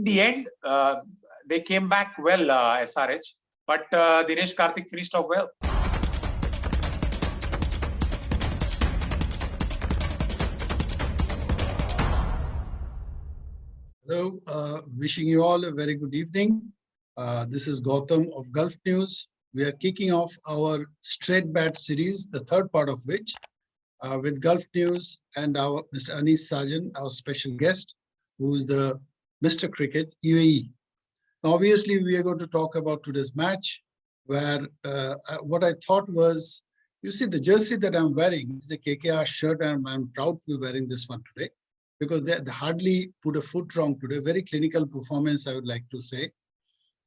the end, they came back well, SRH, but Dinesh Karthik finished off well. Hello, wishing you all a very good evening. This is Gautam of Gulf News. We are kicking off our straight bat series, the third part of which with Gulf News and our Mr. Anis Sajan, our special guest, who is the Mr. Cricket UAE. Obviously, we are going to talk about today's match, where what I thought was, you see, the jersey that I'm wearing is a KKR shirt, and I'm proud to be wearing this one today, because they hardly put a foot wrong today. Very clinical performance, I would like to say.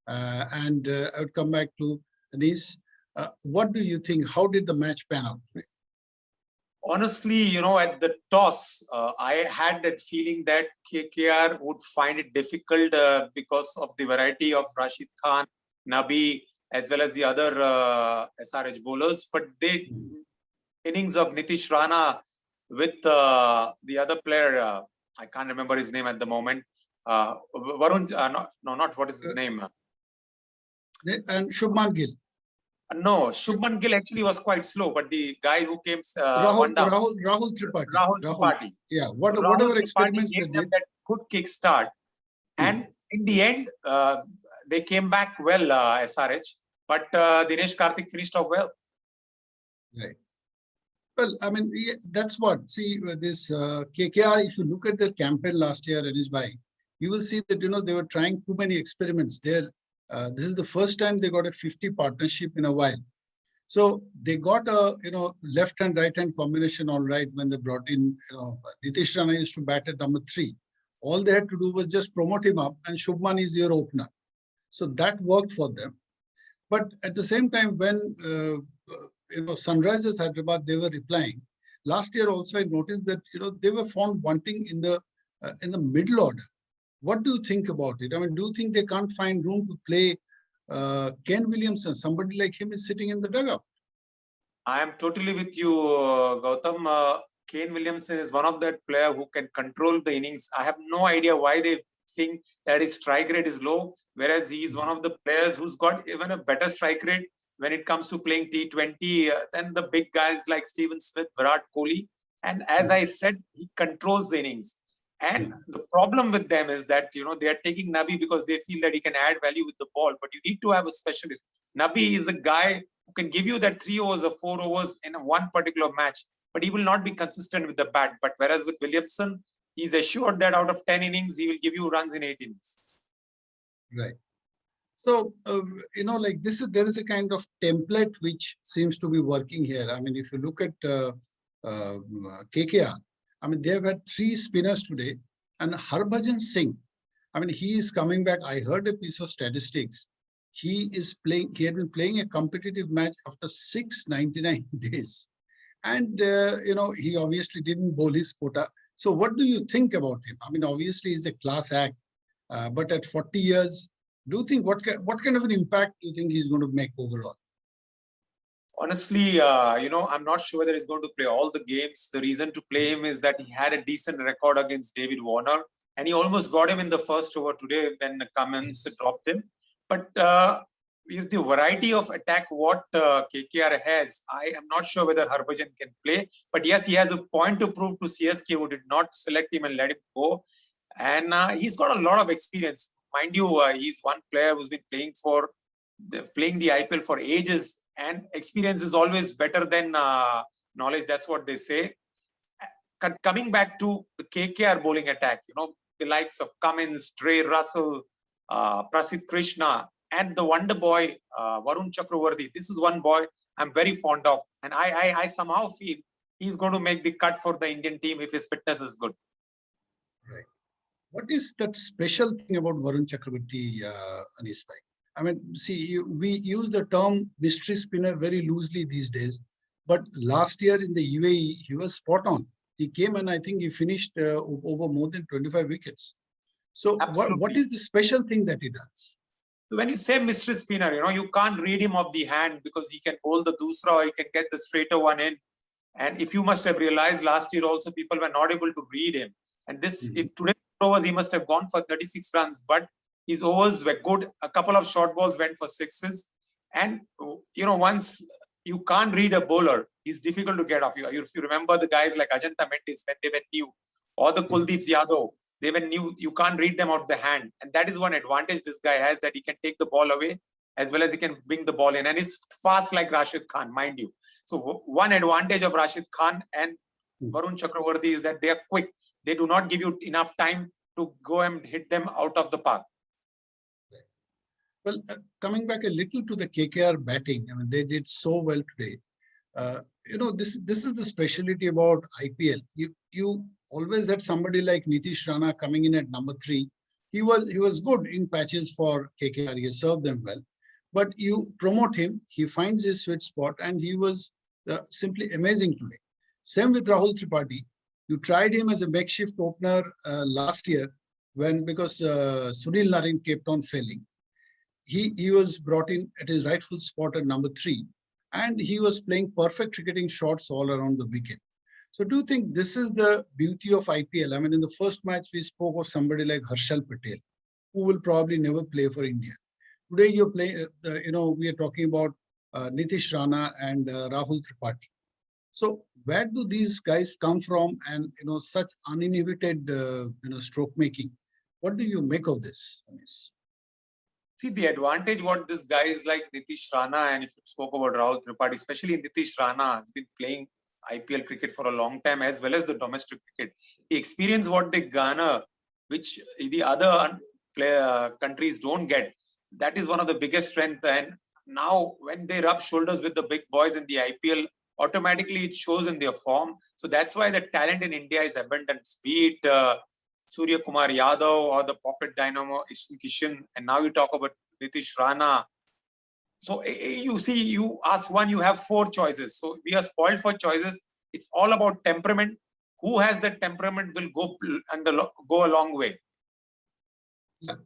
I would come back to Anis. What do you think? How did the match pan out today? Honestly, at the toss, I had that feeling that KKR would find it difficult because of the variety of Rashid Khan, Nabi, as well as the other SRH bowlers. But innings of Nitish Rana with the other player, I can't remember his name at the moment. Varun, not what is his name? And Shubman Gill. No, Shubman Gill actually was quite slow, but the guy who came Rahul Tripathi. Rahul Tripathi. Yeah, whatever experiments they did. That good kick start. And in the end, they came back well, SRH, but Dinesh Karthik finished off well. Right. Well, I mean, yeah, that's what. See, this KKR, if you look at their campaign last year, Anis bhai, you will see that, they were trying too many experiments there. This is the first time they got a 50 partnership in a while. So they got a, left and right hand combination all right when they brought in, Nitish Rana used to bat at number 3. All they had to do was just promote him up, and Shubman is your opener. So that worked for them. But at the same time, when, Sunrisers Hyderabad, they were replying. Last year also, I noticed that, they were found wanting in the middle order. What do you think about it? I mean, do you think they can't find room to play Ken Williamson? Somebody like him is sitting in the dugout. I am totally with you, Gautam. Ken Williamson is one of that player who can control the innings. I have no idea why they think that his strike rate is low, whereas he is one of the players who's got even a better strike rate when it comes to playing T20 than the big guys like Steven Smith, Virat Kohli. And as I said, he controls the innings. And the problem with them is that, they are taking Nabi because they feel that he can add value with the ball. But you need to have a specialist. Nabi is a guy who can give you that 3 overs or 4 overs in one particular match, but he will not be consistent with the bat. But whereas with Williamson, he's assured that out of 10 innings, he will give you runs in 8 innings. Right. So, like there is a kind of template which seems to be working here. I mean, if you look at KKR, I mean, they've had 3 spinners today, and Harbhajan Singh, I mean, he is coming back. I heard a piece of statistics. He had been playing a competitive match after 699 days. And, he obviously didn't bowl his quota. So what do you think about him? I mean, obviously he's a class act, but at 40 years, do you think what kind of an impact do you think he's going to make overall? Honestly, I'm not sure whether he's going to play all the games. The reason to play him is that he had a decent record against David Warner, and he almost got him in the first over today when Cummins dropped him. But with the variety of attack what KKR has, I am not sure whether Harbhajan can play. But yes, he has a point to prove to CSK, who did not select him and let him go. And he's got a lot of experience. Mind you, he's one player who's been playing the IPL for ages. And experience is always better than knowledge. That's what they say. Coming back to the KKR bowling attack, the likes of Cummins, Trey Russell, Prasidh Krishna, and the wonder boy, Varun Chakravarti. This is one boy I'm very fond of. And I somehow feel he's going to make the cut for the Indian team if his fitness is good. Right. What is that special thing about Varun Chakravarti, Anis bhai? I mean, see, we use the term mystery spinner very loosely these days. But last year in the UAE, he was spot on. He came and I think he finished over more than 25 wickets. So what is the special thing that he does? When you say mystery spinner, you can't read him off the hand because he can bowl the doosra or he can get the straighter one in. And if you must have realized last year also, people were not able to read him. And this, if today overs, he must have gone for 36 runs, but his overs were good. A couple of short balls went for sixes. And, once you can't read a bowler, it's difficult to get off. If you remember the guys like Ajanta Mendis, when they were new, or the Kuldeep Yadav, they were new, you can't read them out of the hand. And that is one advantage this guy has, that he can take the ball away as well as he can bring the ball in. And he's fast like Rashid Khan, mind you. So one advantage of Rashid Khan and Varun Chakravarti is that they are quick. They do not give you enough time to go and hit them out of the park. Well, coming back a little to the KKR batting, I mean, they did so well today. This is the specialty about IPL. You always had somebody like Nitish Rana coming in at number 3. He was good in patches for KKR. He served them well. But you promote him, he finds his sweet spot, and he was simply amazing today. Same with Rahul Tripathi. You tried him as a makeshift opener last year because Sunil Narine kept on failing. He was brought in at his rightful spot at number 3, and he was playing perfect cricketing shots all around the wicket. So do you think this is the beauty of IPL? I mean, in the first match, we spoke of somebody like Harshal Patel, who will probably never play for India. Today, we are talking about Nitish Rana and Rahul Tripathi. So where do these guys come from, and such uninhibited stroke making? What do you make of this, Anish? See, the advantage what this guy is like Nitish Rana, and if you spoke about Rahul Tripathi, especially Nitish Rana has been playing IPL cricket for a long time as well as the domestic cricket. The experience what they garner, which the other countries don't get, that is one of the biggest strengths. And now when they rub shoulders with the big boys in the IPL, automatically it shows in their form. So that's why the talent in India is abundant. Be it Surya Kumar Yadav or the pocket dynamo Ishan Kishan, and now you talk about Nitish Rana. So you see, you ask one, you have 4 choices. So we are spoiled for choices. It's all about temperament. Who has that temperament will go a long way. Yeah.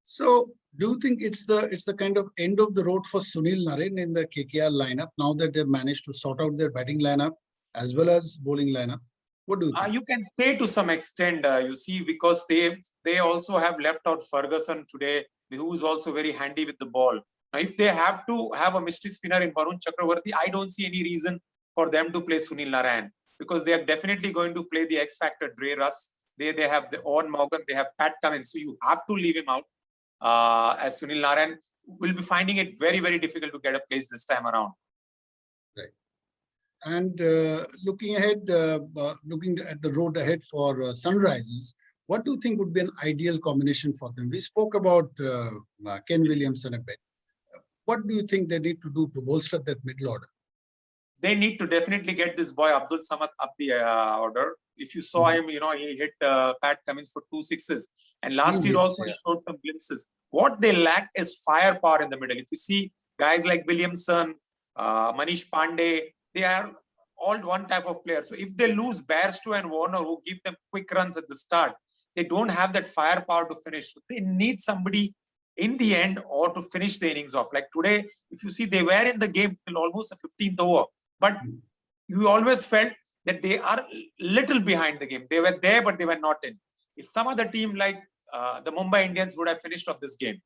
So do you think it's the kind of end of the road for Sunil Narine in the KKR lineup now that they've managed to sort out their batting lineup as well as bowling lineup? What do you think? You can say to some extent, you see, because they also have left out Ferguson today, who is also very handy with the ball. Now, if they have to have a mystery spinner in Varun Chakravarti, I don't see any reason for them to play Sunil Narine, because they are definitely going to play the X Factor Dre Russ. They have the Owen Morgan, they have Pat Cummins, so you have to leave him out. As Sunil Narine will be finding it very, very difficult to get a place this time around. Right. And looking at the road ahead for Sunrisers, what do you think would be an ideal combination for them? We spoke about Ken Williamson a bit. What do you think they need to do to bolster that middle order? They need to definitely get this boy Abdul Samad up the order. If you saw him, he hit Pat Cummins for 2 sixes. And last year also he showed some glimpses. What they lack is firepower in the middle. If you see guys like Williamson, Manish Pandey, they are all one type of player. So if they lose Bairstow and Warner, who give them quick runs at the start, they don't have that firepower to finish. So they need somebody in the end or to finish the innings off. Like today, if you see, they were in the game till almost the 15th over. But you always felt that they are little behind the game. They were there, but they were not in. If some other team like the Mumbai Indians would have finished off this game.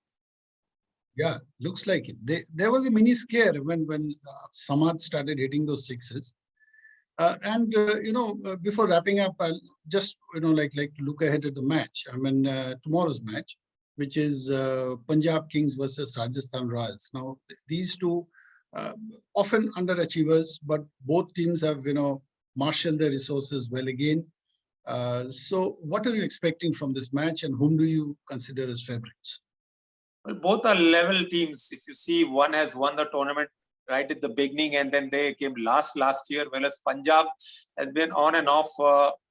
Yeah, looks like it. There was a mini scare when Samad started hitting those sixes. Before wrapping up, I'll just like to look ahead at the match. I mean, tomorrow's match, which is Punjab Kings versus Rajasthan Royals. Now, these two often underachievers, but both teams have marshaled their resources well again. So, what are you expecting from this match, and whom do you consider as favorites? Well, both are level teams. If you see, one has won the tournament right at the beginning, and then they came last year, whereas Punjab has been on and off.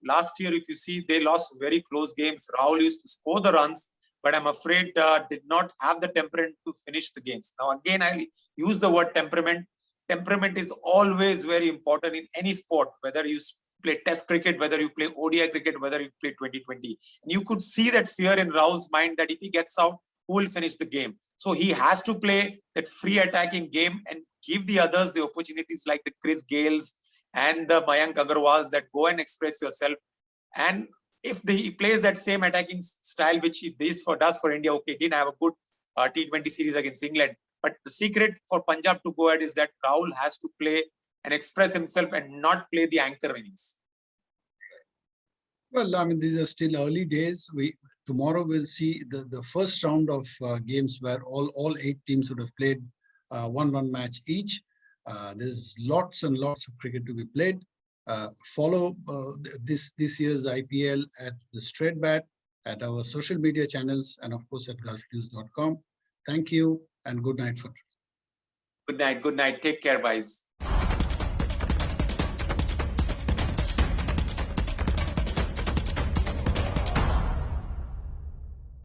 Last year, if you see, they lost very close games. Rahul used to score the runs, but I'm afraid did not have the temperament to finish the games. Now, again, I use the word temperament. Temperament is always very important in any sport, whether you play Test cricket, whether you play ODI cricket, whether you play 2020. And you could see that fear in Rahul's mind that if he gets out, who will finish the game? So he has to play that free attacking game and give the others the opportunities like the Chris Gales and the Mayank Agarwals that go and express yourself. And if he plays that same attacking style which he does for India, okay, he didn't have a good T20 series against England. But the secret for Punjab to go ahead is that Rahul has to play and express himself and not play the anchor innings. Well, I mean, these are still early days. Tomorrow we'll see the first round of games where all 8 teams would have played 1-1 match each. There's lots and lots of cricket to be played. Follow this year's IPL at the Straight Bat, at our social media channels, and of course at gulfnews.com. Thank you and good night for today. Good night. Good night. Take care, guys.